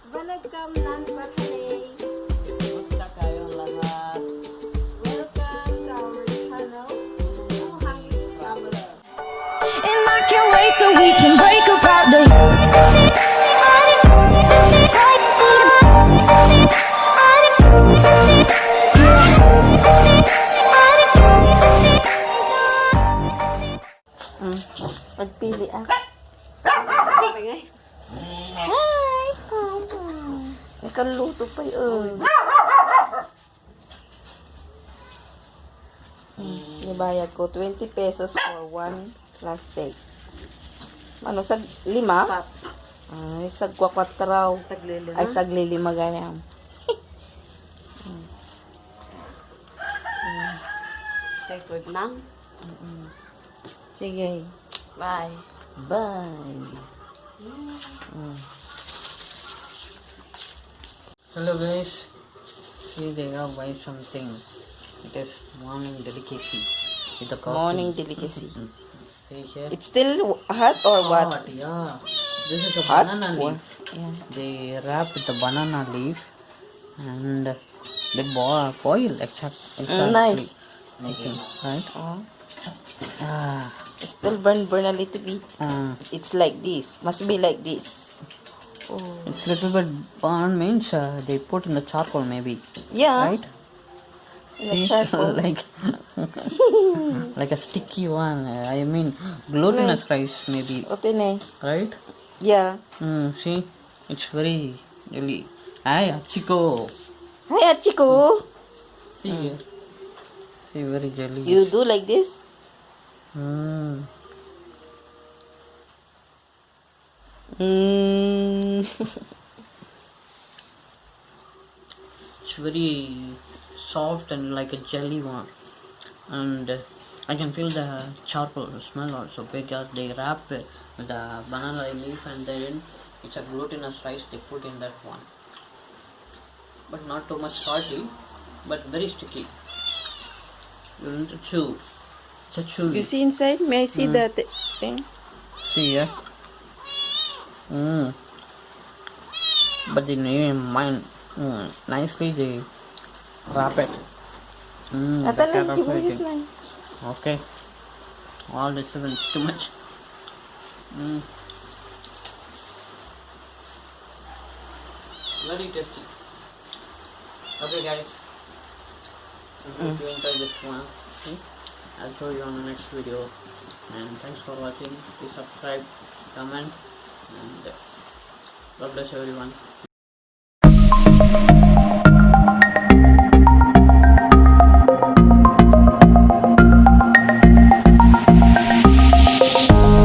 Welcome non-Batalay. Kumusta kayong lahat? Welcome to our channel, Twohungry Traveler. And I can't wait so we can break apart the Magpili ako. Hi, Papa. May kaluto pa yun. Ibayad ko 20 pesos for one plastic. Ano, sag lima? Ay, sagwa 4. Ay, saglilima ganyan. Record lang. Sige. Bye. Bye. Hello guys. See, they are buying something. It is morning delicacy with the coffee. Morning delicacy. See here. It's still hot or what? Hot, yeah. This is a Hot? banana leaf. Yeah. They wrap with the banana leaf and they boil exactly. Nice. Making, right? Oh. Ah. Still burn a little bit. It's like this. Must be like this. Oh. It's little bit burn means they put in the charcoal maybe. Yeah. Right? In the charcoal. like a sticky one. I mean glutinous rice maybe. Okay, ne. Right? Yeah. See, it's very jelly. Hi, Achiko. Hi, Achiko. See, see, very jelly. You do like this? Mm. It's very soft and like a jelly one, and I can feel the charcoal smell also because they wrap it with the banana leaf and then it's a glutinous rice they put in that one, but not too much salty, but very sticky. You need to chew. It's a chew. You see inside? May I see that thing? See, yeah. But they mine nicely they wrap it. Natalie, give me this line. Okay. All this is too much. Very tasty. Okay guys. If you enjoyed this one, I'll show you on the next video. And thanks for watching. Please subscribe, comment, and God bless everyone.